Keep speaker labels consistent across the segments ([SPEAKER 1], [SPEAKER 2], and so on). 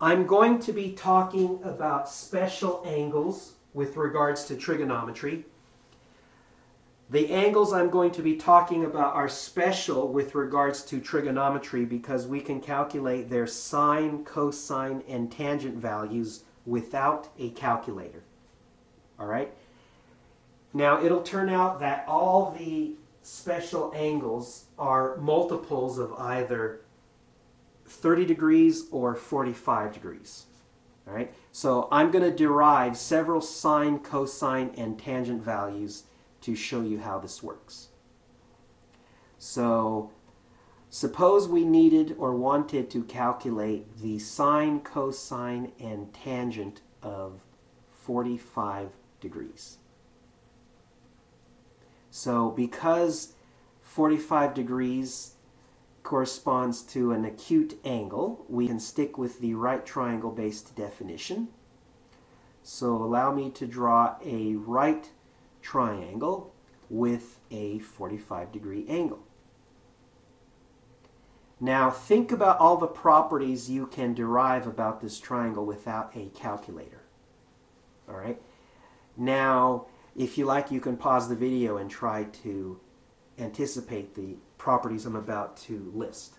[SPEAKER 1] I'm going to be talking about special angles with regards to trigonometry. The angles I'm going to be talking about are special with regards to trigonometry because we can calculate their sine, cosine, and tangent values without a calculator. All right? Now, it'll turn out that all the special angles are multiples of either 30 degrees or 45 degrees. All right? So I'm going to derive several sine, cosine, and tangent values to show you how this works. So suppose we needed or wanted to calculate the sine, cosine, and tangent of 45 degrees. So because 45 degrees corresponds to an acute angle, we can stick with the right triangle based definition. So allow me to draw a right triangle with a 45 degree angle. Now think about all the properties you can derive about this triangle without a calculator. All right? Now, if you like, you can pause the video and try to anticipate the properties I'm about to list.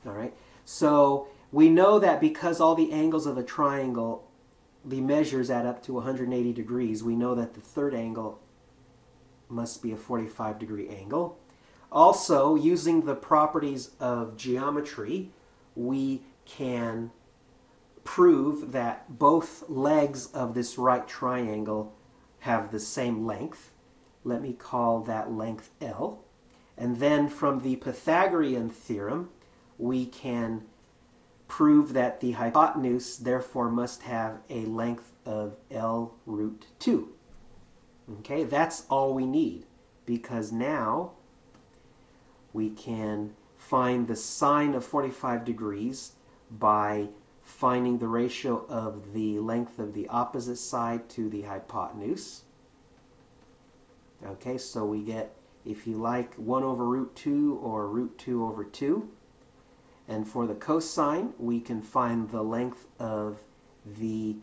[SPEAKER 1] All right? So we know that because all the angles of a triangle, the measures add up to 180 degrees, we know that the third angle must be a 45 degree angle. Also, using the properties of geometry, we can prove that both legs of this right triangle have the same length. Let me call that length L. And then from the Pythagorean theorem, we can prove that the hypotenuse therefore must have a length of L root 2. Okay, that's all we need, because now we can find the sine of 45 degrees by finding the ratio of the length of the opposite side to the hypotenuse. Okay, so we get, if you like, 1 over root 2 or root 2 over 2. And for the cosine, we can find the length of the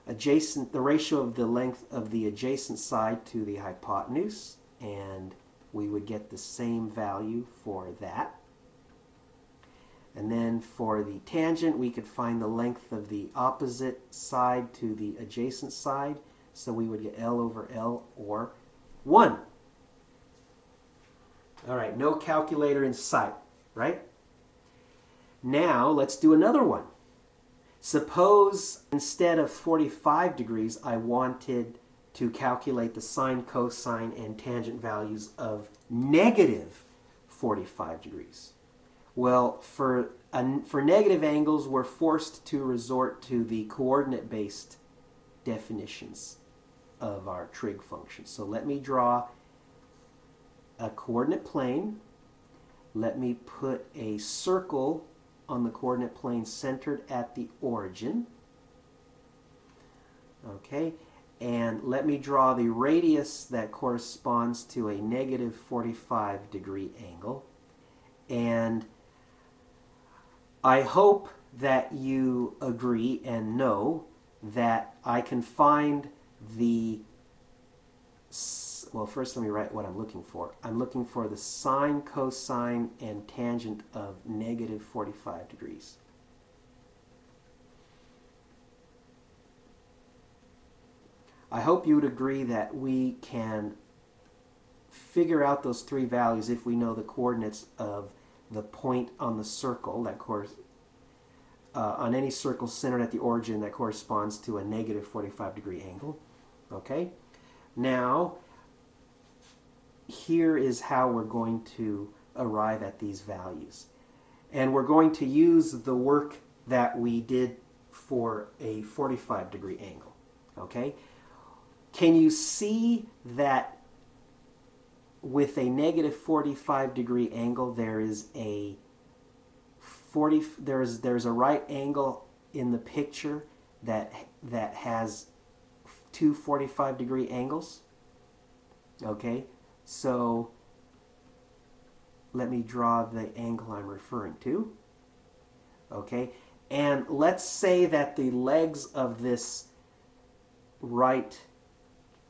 [SPEAKER 1] ratio of the length of the adjacent side to the hypotenuse, and we would get the same value for that. And then for the tangent, we could find the length of the opposite side to the adjacent side, so we would get L over L, or 1. All right, no calculator in sight, right? Now, let's do another one. Suppose instead of 45 degrees, I wanted to calculate the sine, cosine, and tangent values of negative 45 degrees. Well, for negative angles, we're forced to resort to the coordinate-based definitions of our trig function. So let me draw a coordinate plane. Let me put a circle on the coordinate plane centered at the origin. Okay, and let me draw the radius that corresponds to a negative 45 degree angle. And I hope that you agree and know that I can find the, well, first let me write what I'm looking for. I'm looking for the sine, cosine, and tangent of negative 45 degrees. I hope you would agree that we can figure out those three values if we know the coordinates of the point on the circle that on any circle centered at the origin that corresponds to a negative 45 degree angle. Okay? Now, here is how we're going to arrive at these values. And we're going to use the work that we did for a 45 degree angle. Okay? Can you see that with a negative 45 degree angle there is a there's a right angle in the picture that has two 45 degree angles? Okay? So let me draw the angle I'm referring to. Okay? And let's say that the legs of this right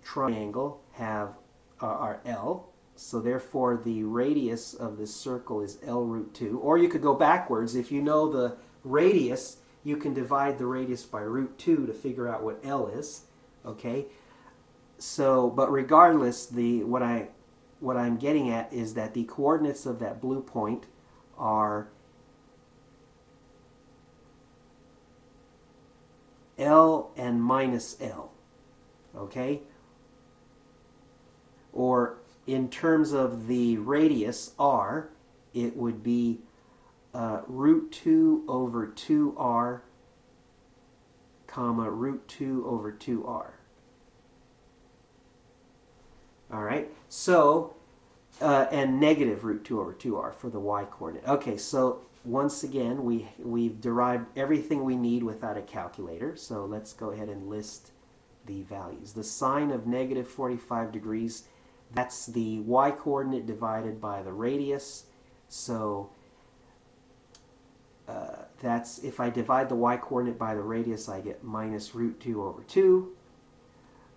[SPEAKER 1] triangle are L. So therefore the radius of this circle is L root 2. Or you could go backwards. If you know the radius, you can divide the radius by root 2 to figure out what L is. Okay? So, but regardless, what I'm getting at is that the coordinates of that blue point are L and minus L. Okay? Or in terms of the radius r, it would be root 2 over 2r comma root 2 over 2r. All right, so and negative root 2 over 2r for the y coordinate. Okay, so once again we've derived everything we need without a calculator. So let's go ahead and list the values. The sine of negative 45 degrees, that's the y coordinate divided by the radius. So that's, if I divide the y coordinate by the radius, I get minus root 2 over 2.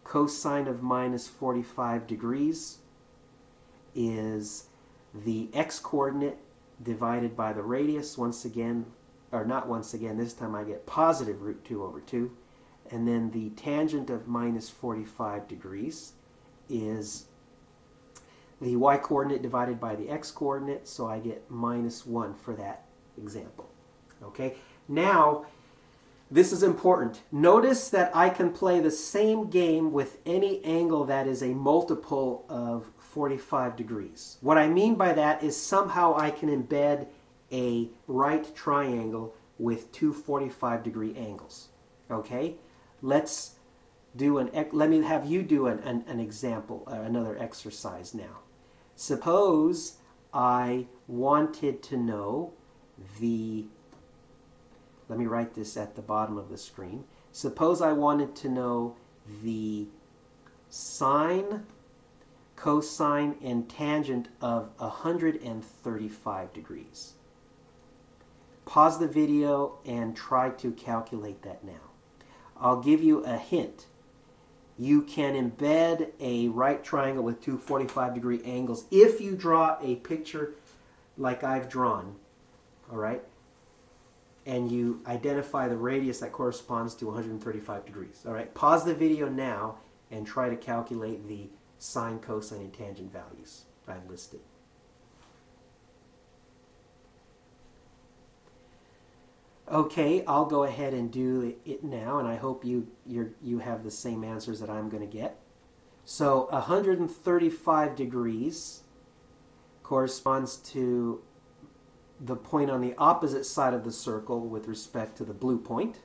[SPEAKER 1] Cosine of minus 45 degrees is the x coordinate divided by the radius. Once again, or not once again, this time I get positive root 2 over 2. And then the tangent of minus 45 degrees is the y coordinate divided by the x coordinate, so I get minus 1 for that example. Okay, now this is important. Notice that I can play the same game with any angle that is a multiple of 45 degrees. What I mean by that is somehow I can embed a right triangle with two 45-degree angles. Okay, let me have you do an example, another exercise now. Suppose I wanted to know let me write this at the bottom of the screen. Suppose I wanted to know the sine, cosine, and tangent of 135 degrees. Pause the video and try to calculate that now. I'll give you a hint. You can embed a right triangle with two 45-degree angles if you draw a picture like I've drawn, all right? And you identify the radius that corresponds to 135 degrees. All right, pause the video now and try to calculate the sine, cosine, and tangent values I've listed. Okay, I'll go ahead and do it now, and I hope you have the same answers that I'm going to get. So 135 degrees corresponds to the point on the opposite side of the circle with respect to the blue point.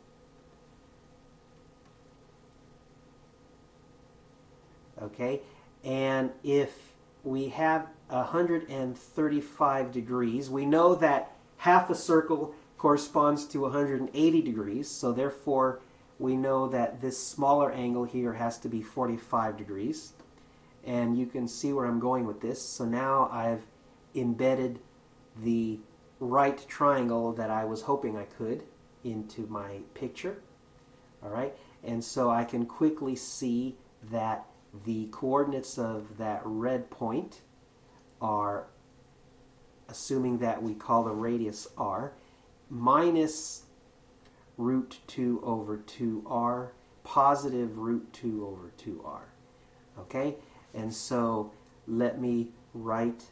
[SPEAKER 1] Okay, and if we have 135 degrees, we know that half a circle corresponds to 180 degrees, so therefore we know that this smaller angle here has to be 45 degrees. And you can see where I'm going with this. So now I've embedded the right triangle that I was hoping I could into my picture. All right, and so I can quickly see that the coordinates of that red point are, assuming that we call the radius r, minus root 2 over 2r, positive root 2 over 2r. Okay, and so let me write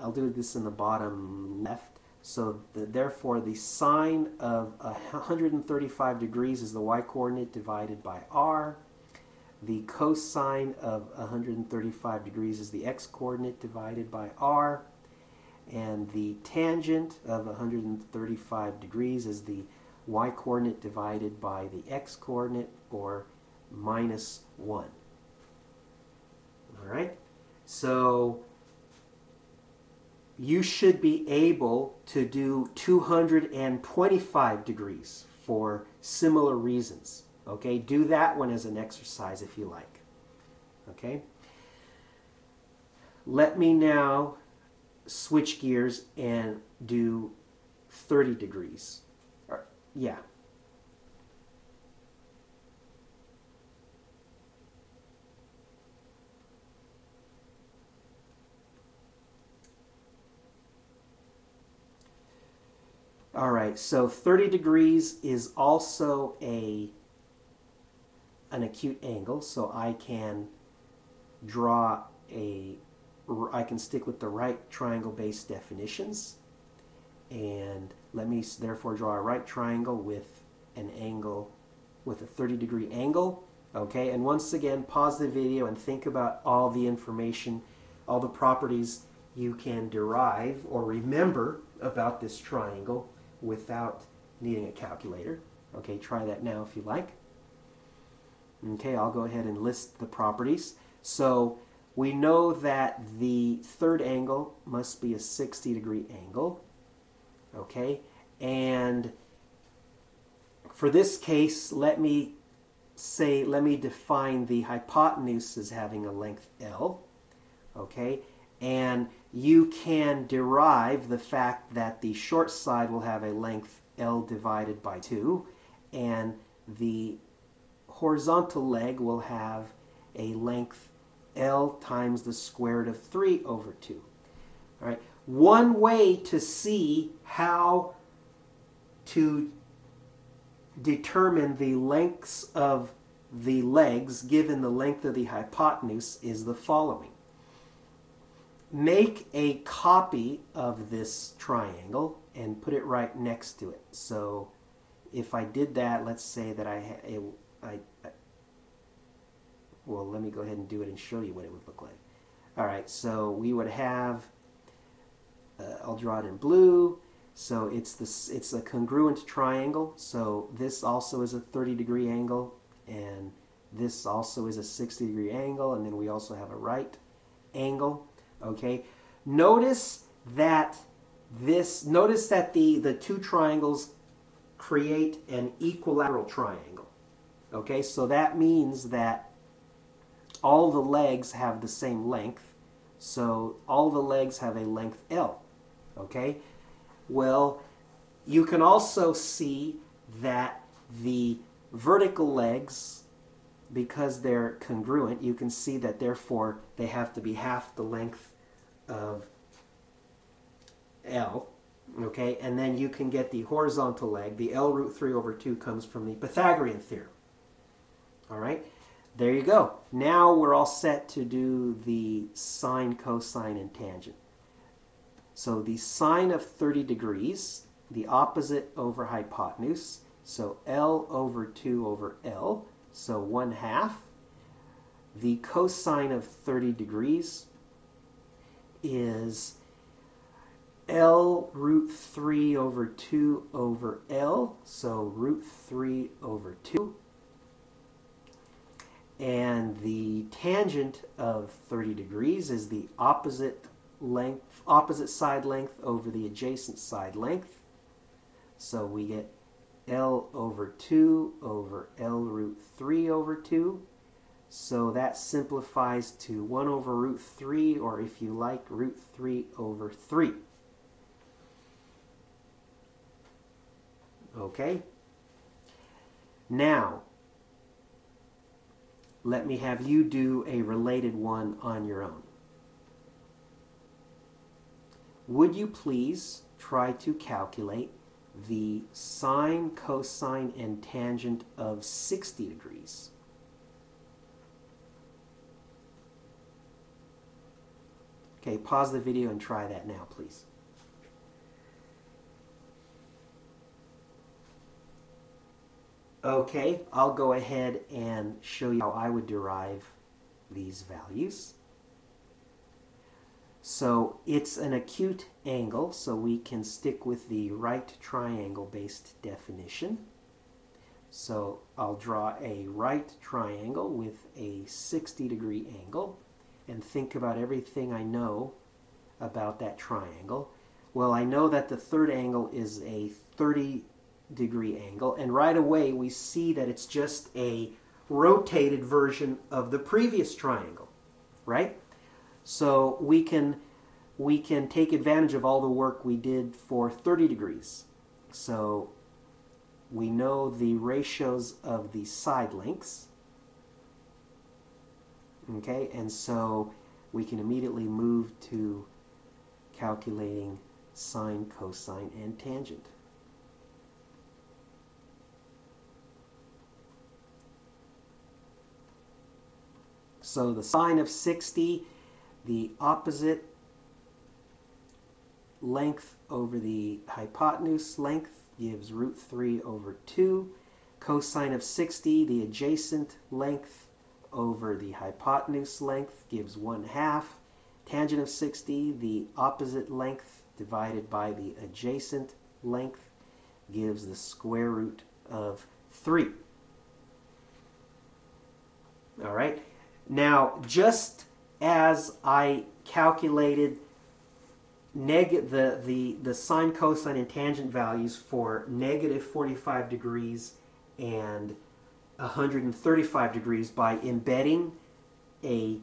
[SPEAKER 1] I'll do this in the bottom left. So therefore the sine of 135 degrees is the y-coordinate divided by r. The cosine of 135 degrees is the x-coordinate divided by r. And the tangent of 135 degrees is the y-coordinate divided by the x-coordinate, or minus 1. All right? So you should be able to do 225 degrees for similar reasons. Okay? Do that one as an exercise if you like. Okay? Let me now switch gears and do 30 degrees. Yeah. All right, so 30 degrees is also an acute angle, so I can stick with the right triangle base definitions, and let me therefore draw a right triangle with an angle, with a 30-degree angle. Okay, and once again, pause the video and think about all the information, all the properties you can derive or remember about this triangle without needing a calculator. Okay, try that now if you like. Okay, I'll go ahead and list the properties. So we know that the third angle must be a 60-degree angle. Okay, and for this case, let me define the hypotenuse as having a length L. Okay, and you can derive the fact that the short side will have a length L divided by 2, and the horizontal leg will have a length L times the square root of 3 over 2. All right. One way to see how to determine the lengths of the legs given the length of the hypotenuse is the following. Make a copy of this triangle and put it right next to it. So if I did that, let's say that well, let me go ahead and do it and show you what it would look like. All right, so we would have, I'll draw it in blue. So it's a congruent triangle. So this also is a 30-degree angle, and this also is a 60-degree angle, and then we also have a right angle. Okay, notice that the two triangles create an equilateral triangle. Okay, so that means that all the legs have the same length, so all the legs have a length L. Okay, well, you can also see that the vertical legs, because they're congruent, you can see that therefore they have to be half the length of L. Okay, and then you can get the horizontal leg. The L root 3 over 2 comes from the Pythagorean theorem. All right, there you go. Now we're all set to do the sine, cosine, and tangent. So the sine of 30 degrees, the opposite over hypotenuse, so L over 2 over L, so 1/2. The cosine of 30 degrees is L root 3 over 2 over L, so root 3 over 2. And the tangent of 30 degrees is the opposite side length over the adjacent side length. So we get L over 2 over L root 3 over 2. So that simplifies to 1 over root 3, or if you like, root 3 over 3. Okay? Now, let me have you do a related one on your own. Would you please try to calculate the sine, cosine, and tangent of 60 degrees? Okay, pause the video and try that now, please. Okay, I'll go ahead and show you how I would derive these values. So it's an acute angle, so we can stick with the right triangle-based definition. So I'll draw a right triangle with a 60-degree angle and think about everything I know about that triangle. Well, I know that the third angle is a 30-degree angle, and right away we see that it's just a rotated version of the previous triangle, right? So we can take advantage of all the work we did for 30 degrees. So we know the ratios of the side lengths. Okay, and so we can immediately move to calculating sine, cosine, and tangent. So the sine of 60, the opposite length over the hypotenuse length gives root 3 over 2. Cosine of 60, the adjacent length over the hypotenuse length gives 1/2. Tangent of 60, the opposite length divided by the adjacent length gives the square root of 3. All right. Now, just as I calculated the sine, cosine, and tangent values for negative 45 degrees and 135 degrees by embedding a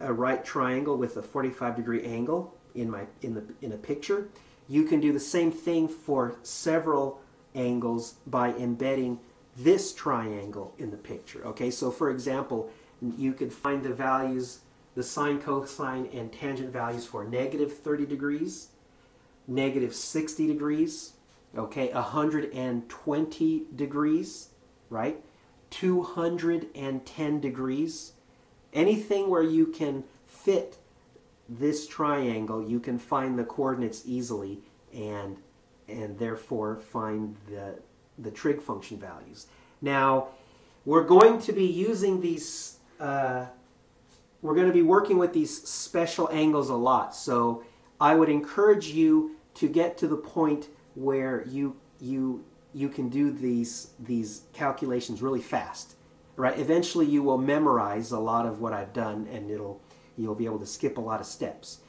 [SPEAKER 1] right triangle with a 45-degree angle in a picture, you can do the same thing for several angles by embedding this triangle in the picture. Okay, so for example, you could find the values, the sine, cosine, and tangent values for negative 30 degrees, negative 60 degrees, okay, 120 degrees, right, 210 degrees. Anything where you can fit this triangle, you can find the coordinates easily and therefore find the trig function values. Now, we're going to be using these, we're going to be working with these special angles a lot. So I would encourage you to get to the point where you can do these calculations really fast. Right? Eventually you will memorize a lot of what I've done, and you'll be able to skip a lot of steps.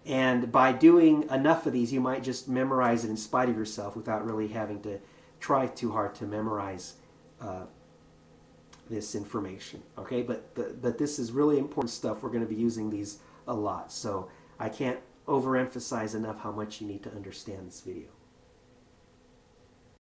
[SPEAKER 1] And by doing enough of these, you might just memorize it in spite of yourself without really having to try too hard to memorize this information. Okay, but this is really important stuff. We're going to be using these a lot, so I can't overemphasize enough how much you need to understand this video.